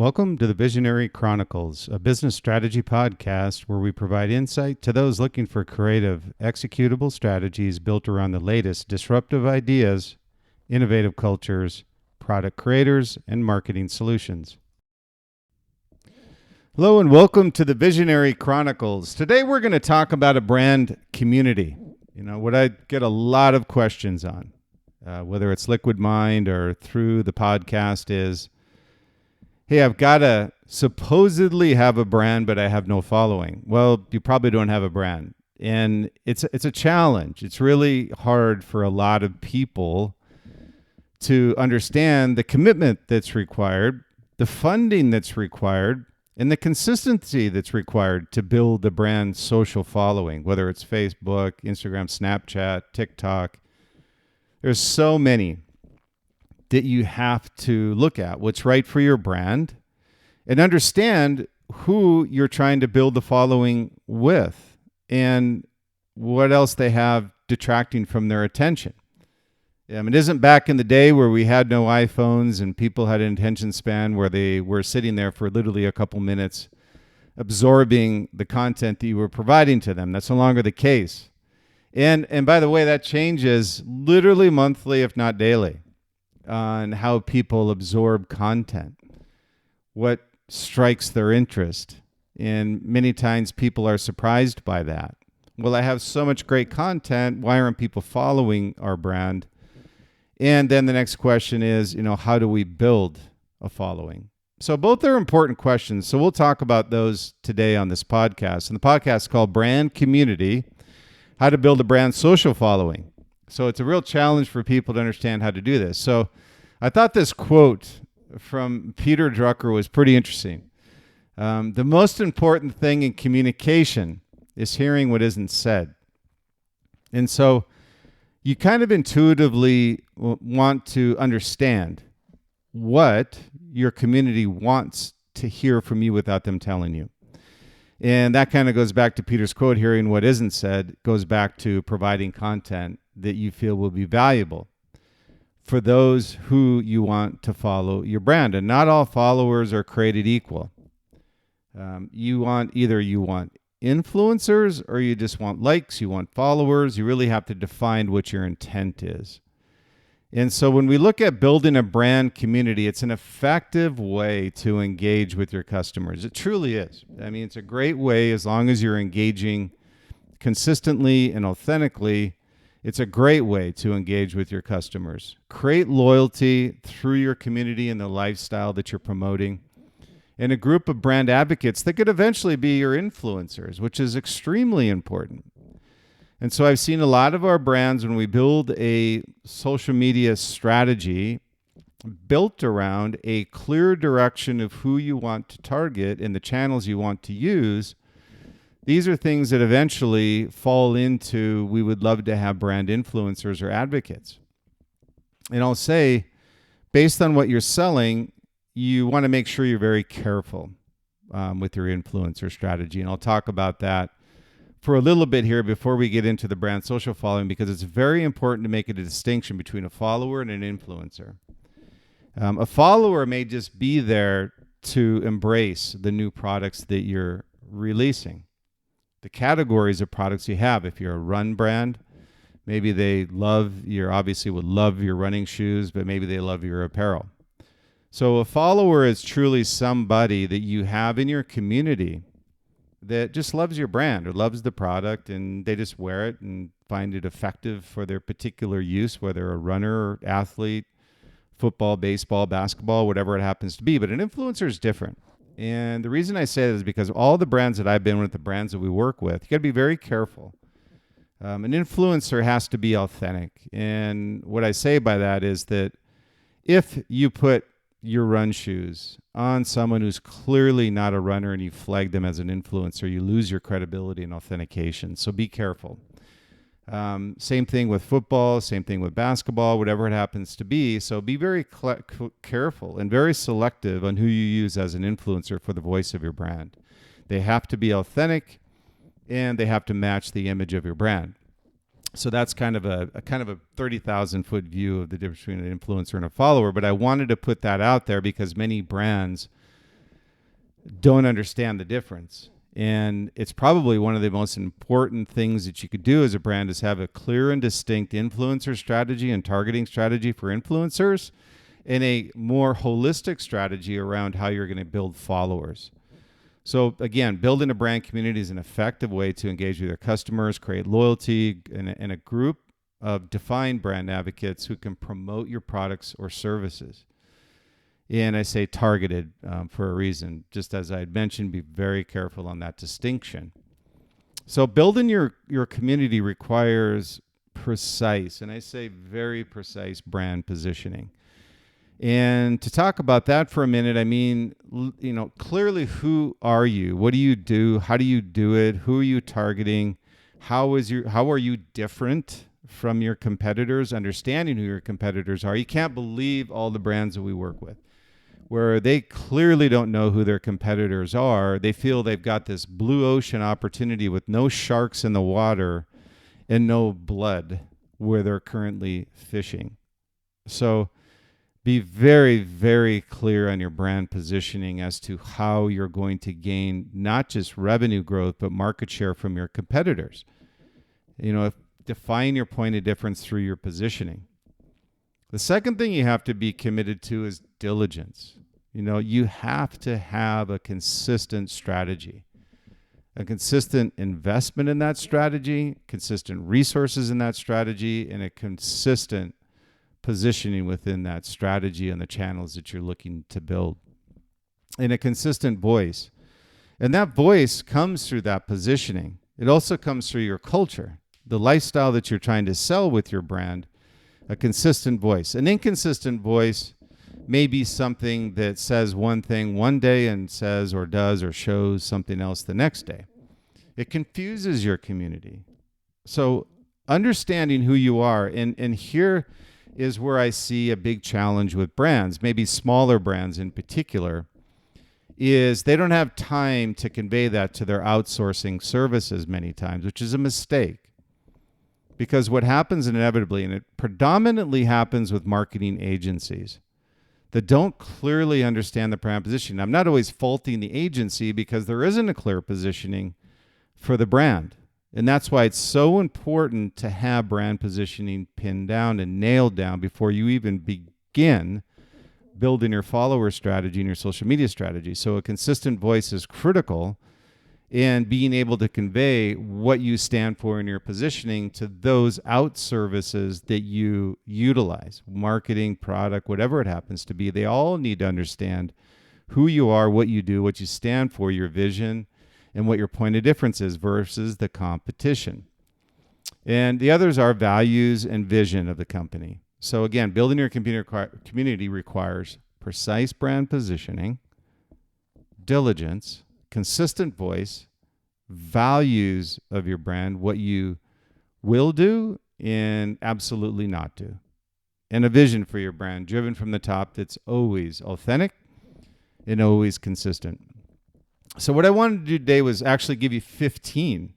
Welcome to the Visionary Chronicles, a business strategy podcast where we provide insight to those looking for creative, executable strategies built around the latest disruptive ideas, innovative cultures, product creators, and marketing solutions. Hello and welcome to the Visionary Chronicles. Today we're going to talk about a brand community. What I get a lot of questions on, whether it's Liquid Mind or through the podcast is, hey, I've got to supposedly have a brand, but I have no following. Well, you probably don't have a brand. And it's a challenge. It's really hard for a lot of people to understand the commitment that's required, the funding that's required, and the consistency that's required to build the brand social following, whether it's Facebook, Instagram, Snapchat, TikTok. There's so many that you have to look at what's right for your brand and understand who you're trying to build the following with and what else they have detracting from their attention. It isn't back in the day where we had no iPhones and people had an attention span where they were sitting there for literally a couple minutes absorbing the content that you were providing to them. That's no longer the case. And by the way, that changes literally monthly, if not daily, on how people absorb content, what strikes their interest. And many times people are surprised by that. Well, I have so much great content. Why aren't people following our brand? And then the next question is, how do we build a following? So both are important questions. So we'll talk about those today on this podcast. And the podcast is called Brand Community, How to Build a Brand Social Following. So it's a real challenge for people to understand how to do this. So I thought this quote from Peter Drucker was pretty interesting. The most important thing in communication is hearing what isn't said. And so you kind of intuitively want to understand what your community wants to hear from you without them telling you. And that kind of goes back to Peter's quote, hearing what isn't said, goes back to providing content that you feel will be valuable for those who you want to follow your brand. And not all followers are created equal. You want influencers or you just want likes, you want followers. You really have to define what your intent is. And so when we look at building a brand community, it's an effective way to engage with your customers. It truly is. It's a great way as long as you're engaging consistently and authentically. It's a great way to engage with your customers. Create loyalty through your community and the lifestyle that you're promoting. And a group of brand advocates that could eventually be your influencers, which is extremely important. And so I've seen a lot of our brands, when we build a social media strategy built around a clear direction of who you want to target and the channels you want to use, these are things that eventually fall into, we would love to have brand influencers or advocates. And I'll say, based on what you're selling, you want to make sure you're very careful with your influencer strategy. And I'll talk about that for a little bit here before we get into the brand social following, because it's very important to make a distinction between a follower and an influencer. A follower may just be there to embrace the new products that you're releasing, the categories of products you have. If you're a run brand, maybe they obviously would love your running shoes, but maybe they love your apparel. So a follower is truly somebody that you have in your community that just loves your brand or loves the product, and they just wear it and find it effective for their particular use, whether a runner or athlete, football, baseball, basketball, whatever it happens to be. But an influencer is different. And the reason I say that is because all the brands that I've been with, the brands that we work with, you got to be very careful. An influencer has to be authentic. And what I say by that is that if you put your run shoes on someone who's clearly not a runner and you flag them as an influencer, you lose your credibility and authentication. So be careful. Same thing with football, same thing with basketball, whatever it happens to be. So be very careful and very selective on who you use as an influencer for the voice of your brand. They have to be authentic and they have to match the image of your brand. So that's kind of a 30,000 foot view of the difference between an influencer and a follower. But I wanted to put that out there because many brands don't understand the difference. And it's probably one of the most important things that you could do as a brand is have a clear and distinct influencer strategy and targeting strategy for influencers, and a more holistic strategy around how you're going to build followers. So again, building a brand community is an effective way to engage with your customers, create loyalty, and a group of defined brand advocates who can promote your products or services. And I say targeted for a reason. Just as I had mentioned, be very careful on that distinction. So building your community requires precise, and I say very precise, brand positioning. And to talk about that for a minute, I mean, clearly, who are you? What do you do? How do you do it? Who are you targeting? How are you different from your competitors? Understanding who your competitors are. You can't believe all the brands that we work with, where they clearly don't know who their competitors are. They feel they've got this blue ocean opportunity with no sharks in the water and no blood where they're currently fishing. So be very, very clear on your brand positioning as to how you're going to not just revenue growth, but market share from your competitors. Define your point of difference through your positioning. The second thing you have to be committed to is diligence. You have to have a consistent strategy, a consistent investment in that strategy, consistent resources in that strategy, and a consistent positioning within that strategy and the channels that you're looking to build, and a consistent voice. And that voice comes through that positioning. It also comes through your culture, the lifestyle that you're trying to sell with your brand, a consistent voice. An inconsistent voice may be something that says one thing one day and says or does or shows something else the next day. It confuses your community. So understanding who you are, and here is where I see a big challenge with brands, maybe smaller brands in particular, is they don't have time to convey that to their outsourcing services many times, which is a mistake. Because what happens inevitably, and it predominantly happens with marketing agencies that don't clearly understand the brand position. I'm not always faulting the agency because there isn't a clear positioning for the brand. And that's why it's so important to have brand positioning pinned down and nailed down before you even begin building your follower strategy and your social media strategy. So a consistent voice is critical in being able to convey what you stand for in your positioning to those out services that you utilize, marketing, product, whatever it happens to be. They all need to understand who you are, what you do, what you stand for, your vision, and what your point of difference is versus the competition. And the others are values and vision of the company. So again, building your community requires precise brand positioning, diligence, consistent voice, values of your brand, what you will do and absolutely not do, and a vision for your brand driven from the top that's always authentic and always consistent. So what I wanted to do today was actually give you 15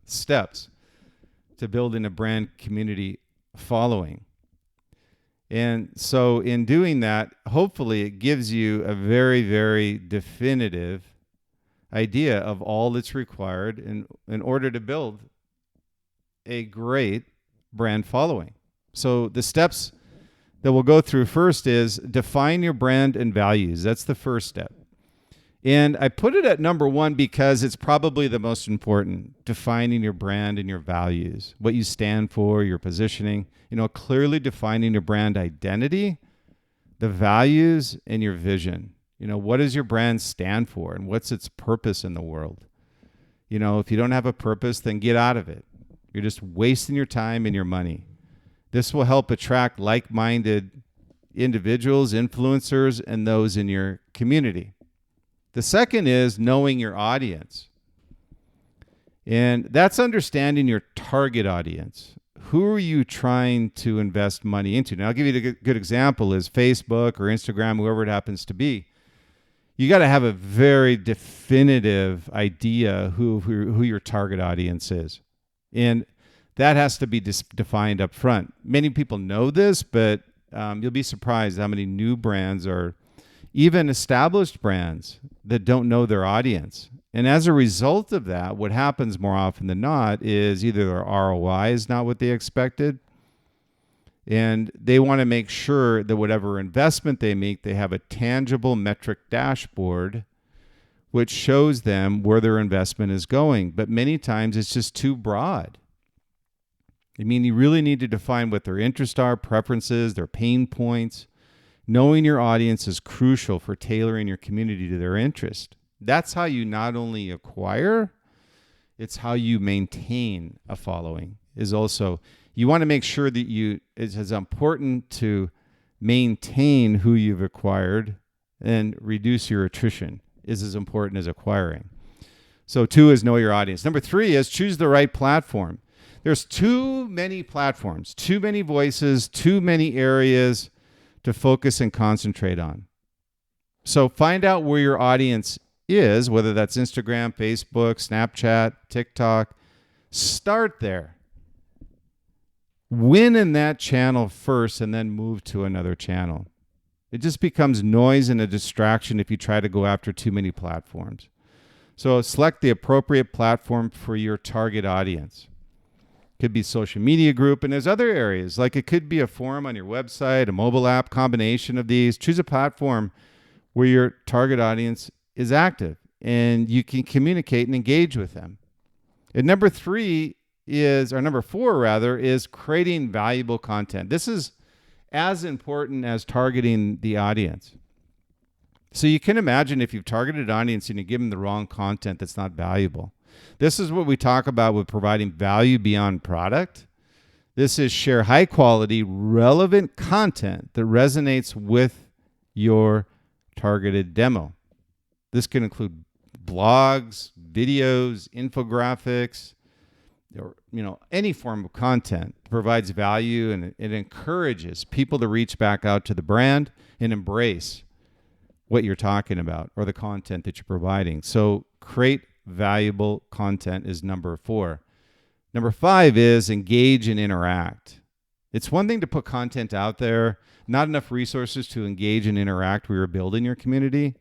steps to building a brand community following. And so in doing that, hopefully it gives you a very, very definitive idea of all that's required in order to build a great brand following. So the steps that we'll go through first is define your brand and values. That's the first step. And I put it at number one because it's probably the most important, defining your brand and your values, what you stand for, your positioning, clearly defining your brand identity, the values, and your vision. What does your brand stand for and what's its purpose in the world? If you don't have a purpose, then get out of it. You're just wasting your time and your money. This will help attract like-minded individuals, influencers, and those in your community. The second is knowing your audience. And that's understanding your target audience. Who are you trying to invest money into? Now, I'll give you a good example is Facebook or Instagram, whoever it happens to be. You got to have a very definitive idea who your target audience is. And that has to be defined up front. Many people know this, but you'll be surprised how many new brands are even established brands that don't know their audience. And as a result of that, what happens more often than not is either their ROI is not what they expected, and they want to make sure that whatever investment they make, they have a tangible metric dashboard which shows them where their investment is going. But many times it's just too broad. I mean, you really need to define what their interests are, preferences, their pain points. Knowing your audience is crucial for tailoring your community to their interest. That's how you not only acquire, it's how you maintain a following. Is also, you want to make sure that it's as important to maintain who you've acquired and reduce your attrition is as important as acquiring. So 2 is know your audience. Number 3 is choose the right platform. There's too many platforms, too many voices, too many areas to focus and concentrate on. So find out where your audience is, whether that's Instagram, Facebook, Snapchat, TikTok. Start there. Win in that channel first and then move to another channel. It just becomes noise and a distraction if you try to go after too many platforms. So select the appropriate platform for your target audience. Could be social media group, and there's other areas, like it could be a forum on your website, a mobile app, combination of these. Choose a platform where your target audience is active and you can communicate and engage with them. And number 4 is creating valuable content. This is as important as targeting the audience. So you can imagine if you've targeted an audience and you give them the wrong content that's not valuable. This is what we talk about with providing value beyond product. This is share high quality, relevant content that resonates with your targeted demo. This can include blogs, videos, infographics, or any form of content that provides value, and it encourages people to reach back out to the brand and embrace what you're talking about or the content that you're providing. So create valuable content is number 4. Number 5 is engage and interact. It's one thing to put content out there, not enough resources to engage and interact where you're building your community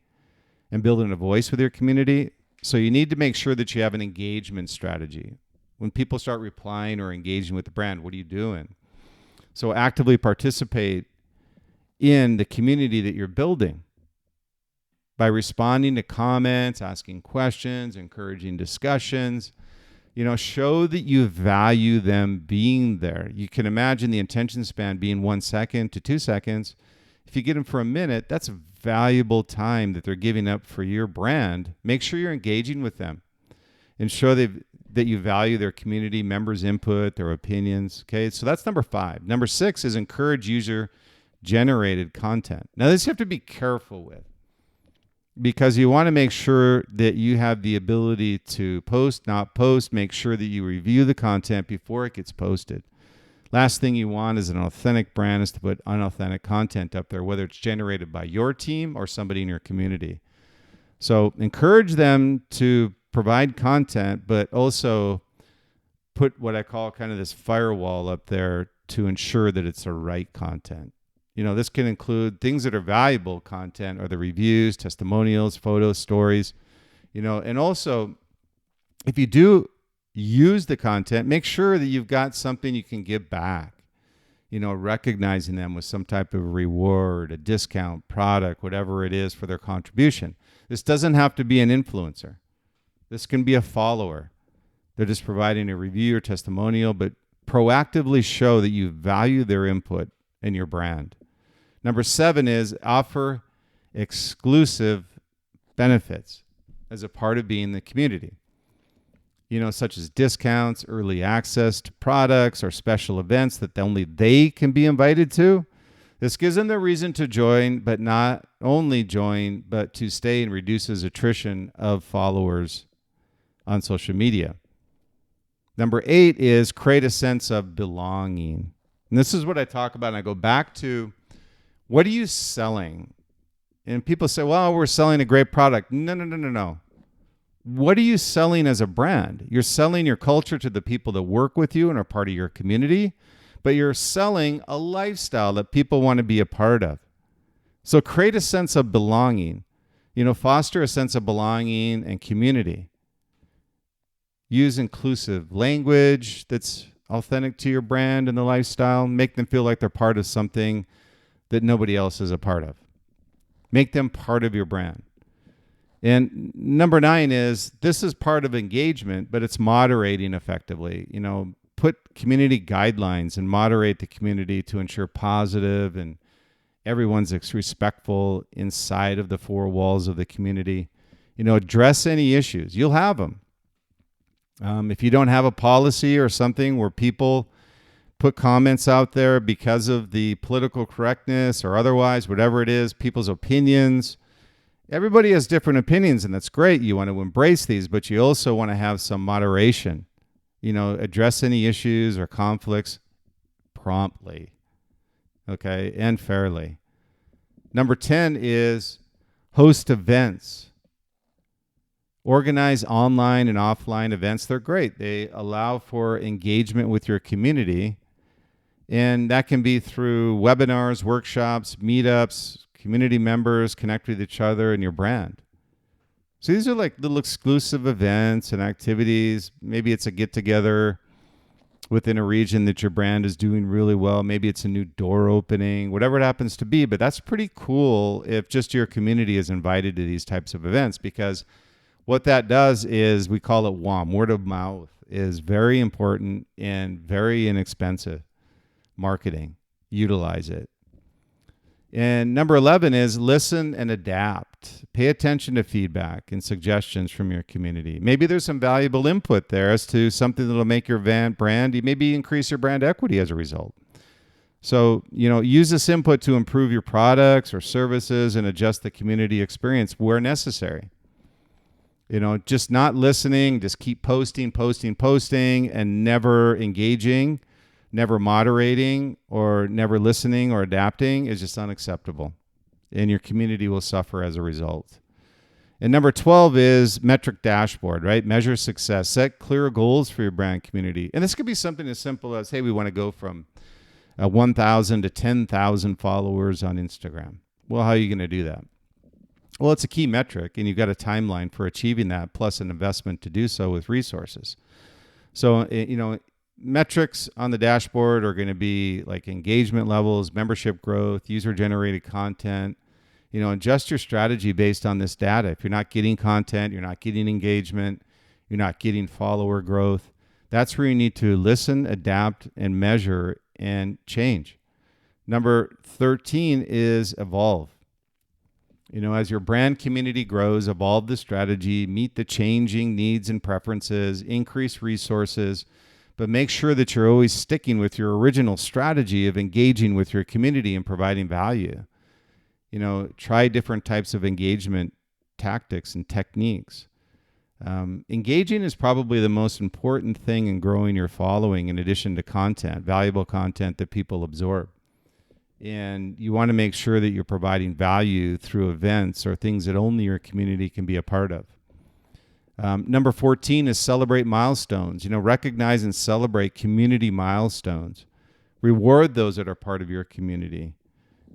and building a voice with your community. So you need to make sure that you have an engagement strategy. When people start replying or engaging with the brand, what are you doing? So actively participate in the community that you're building by responding to comments, asking questions, encouraging discussions. Show that you value them being there. You can imagine the attention span being 1 second to 2 seconds. If you get them for a minute, that's valuable time that they're giving up for your brand. Make sure you're engaging with them and show that you value their community members' input, their opinions. Okay, so that's number 5. Number 6 is encourage user-generated content. Now, this you have to be careful with because you want to make sure that you have the ability to post, not post. Make sure that you review the content before it gets posted. Last thing you want is an authentic brand is to put unauthentic content up there, whether it's generated by your team or somebody in your community. So encourage them to provide content, but also put what I call kind of this firewall up there to ensure that it's the right content. This can include things that are valuable content or the reviews, testimonials, photos, stories, and also if you do use the content, make sure that you've got something you can give back, recognizing them with some type of reward, a discount, product, whatever it is for their contribution. This doesn't have to be an influencer. This can be a follower. They're just providing a review or testimonial, but proactively show that you value their input in your brand. Number 7 is offer exclusive benefits as a part of being the community. Such as discounts, early access to products, or special events that only they can be invited to. This gives them the reason to join, but not only join, but to stay, and reduces attrition of followers on social media. Number 8 is create a sense of belonging. And this is what I talk about. And I go back to, what are you selling? And people say, well, we're selling a great product. No. What are you selling as a brand? You're selling your culture to the people that work with you and are part of your community, but you're selling a lifestyle that people want to be a part of. So create a sense of belonging. Foster a sense of belonging and community. Use inclusive language that's authentic to your brand and the lifestyle. Make them feel like they're part of something that nobody else is a part of. Make them part of your brand. And number 9 is, this is part of engagement, but it's moderating effectively. Put community guidelines and moderate the community to ensure positive and everyone's respectful inside of the 4 walls of the community. Address any issues. You'll have them. If you don't have a policy or something where people put comments out there because of the political correctness or otherwise, whatever it is, people's opinions, everybody has different opinions, and that's great. You want to embrace these, but you also want to have some moderation. Address any issues or conflicts promptly. Okay, and fairly. Number 10 is host events. Organize online and offline events. They're great. They allow for engagement with your community, and that can be through webinars, workshops, meetups. Community members connect with each other and your brand. So these are like little exclusive events and activities. Maybe it's a get-together within a region that your brand is doing really well. Maybe it's a new door opening, whatever it happens to be. But that's pretty cool if just your community is invited to these types of events, because what that does is, we call it WOM, word of mouth, is very important and very inexpensive marketing. Utilize it. And number 11 is listen and adapt. Pay attention to feedback and suggestions from your community. Maybe there's some valuable input there as to something that'll make your brand, maybe increase your brand equity as a result. So, use this input to improve your products or services and adjust the community experience where necessary. Just not listening, just keep posting, and never engaging, never moderating, or never listening or adapting is just unacceptable. And your community will suffer as a result. And number 12 is metric dashboard, right? Measure success. Set clear goals for your brand community. And this could be something as simple as, hey, we want to go from 1,000 to 10,000 followers on Instagram. Well, how are you going to do that? Well, it's a key metric, and you've got a timeline for achieving that, plus an investment to do so with resources. So, metrics on the dashboard are going to be like engagement levels, membership growth, user-generated content. Adjust your strategy based on this data. If you're not getting content, you're not getting engagement, you're not getting follower growth, that's where you need to listen, adapt, and measure and change. Number 13 is evolve. As your brand community grows, evolve the strategy, meet the changing needs and preferences, increase resources, but make sure that you're always sticking with your original strategy of engaging with your community and providing value. Try different types of engagement tactics and techniques. Engaging is probably the most important thing in growing your following, in addition to content, valuable content that people absorb. And you want to make sure that you're providing value through events or things that only your community can be a part of. Number 14 is celebrate milestones. Recognize and celebrate community milestones. Reward those that are part of your community.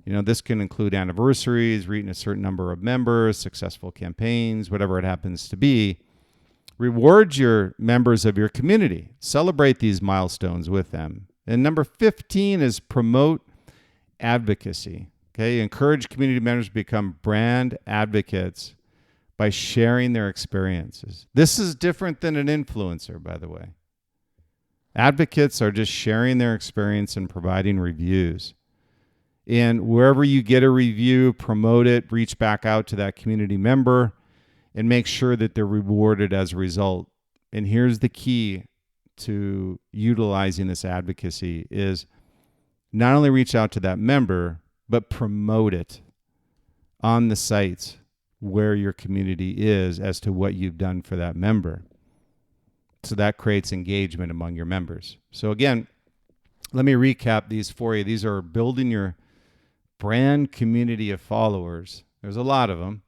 This can include anniversaries, reaching a certain number of members, successful campaigns, whatever it happens to be. Reward your members of your community. Celebrate these milestones with them. And number 15 is promote advocacy. Okay, encourage community members to become brand advocates by sharing their experiences. This is different than an influencer, by the way. Advocates are just sharing their experience and providing reviews. And wherever you get a review, promote it, reach back out to that community member, and make sure that they're rewarded as a result. And here's the key to utilizing this advocacy is not only reach out to that member, but promote it on the sites where your community is as to what you've done for that member. So that creates engagement among your members. So again, let me recap these for you. These are building your brand community of followers. There's a lot of them,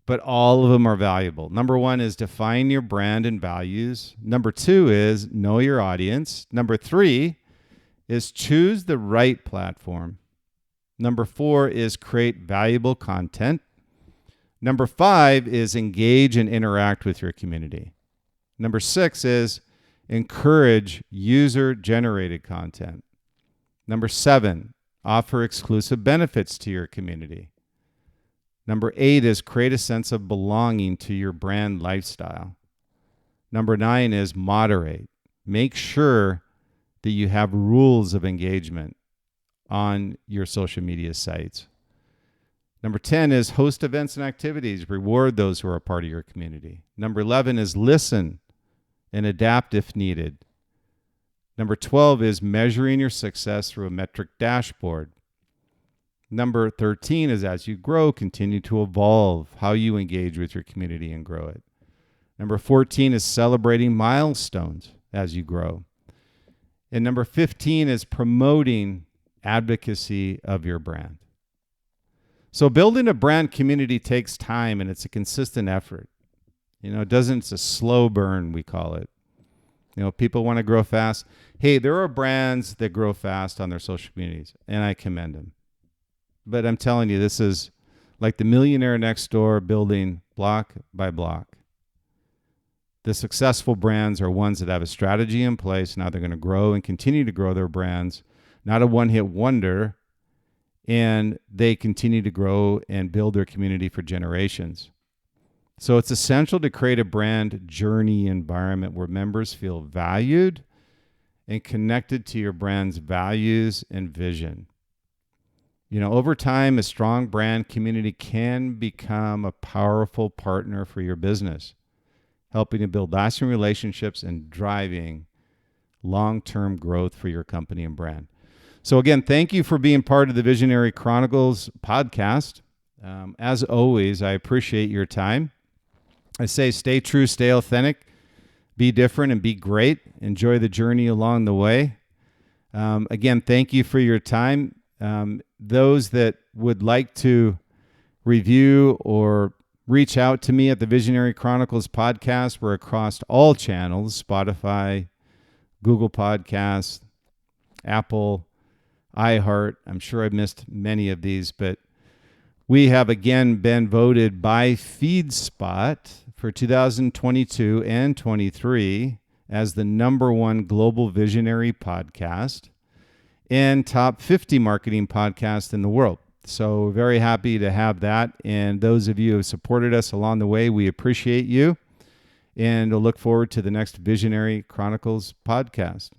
but all of them are valuable. Number 1 is define your brand and values. Number 2 is know your audience. Number 3 is choose the right platform. Number 4 is create valuable content. Number 5 is engage and interact with your community. Number 6 is encourage user-generated content. Number 7, offer exclusive benefits to your community. Number 8 is create a sense of belonging to your brand lifestyle. Number 9 is moderate. Make sure that you have rules of engagement on your social media sites. Number 10 is host events and activities. Reward those who are a part of your community. Number 11 is listen and adapt if needed. Number 12 is measuring your success through a metric dashboard. Number 13 is as you grow, continue to evolve how you engage with your community and grow it. Number 14 is celebrating milestones as you grow. And number 15 is promoting advocacy of your brand. So building a brand community takes time, and it's a consistent effort. It's a slow burn, we call it. People want to grow fast. Hey, there are brands that grow fast on their social communities, and I commend them. But I'm telling you, this is like the millionaire next door building block by block. The successful brands are ones that have a strategy in place. Now they're going to grow and continue to grow their brands, not a one-hit wonder, and they continue to grow and build their community for generations. So it's essential to create a brand journey environment where members feel valued and connected to your brand's values and vision. Over time, a strong brand community can become a powerful partner for your business, helping to build lasting relationships and driving long-term growth for your company and brand. So again, thank you for being part of the Visionary Chronicles podcast. As always, I appreciate your time. I say stay true, stay authentic, be different, and be great. Enjoy the journey along the way. Again, thank you for your time. Those that would like to review or reach out to me at the Visionary Chronicles podcast, we're across all channels: Spotify, Google Podcasts, Apple, iHeart. I'm sure I've missed many of these, but we have again been voted by FeedSpot for 2022 and 23 as the #1 global visionary podcast and top 50 marketing podcast in the world. So very happy to have that. And those of you who have supported us along the way, we appreciate you. And we'll look forward to the next Visionary Chronicles podcast.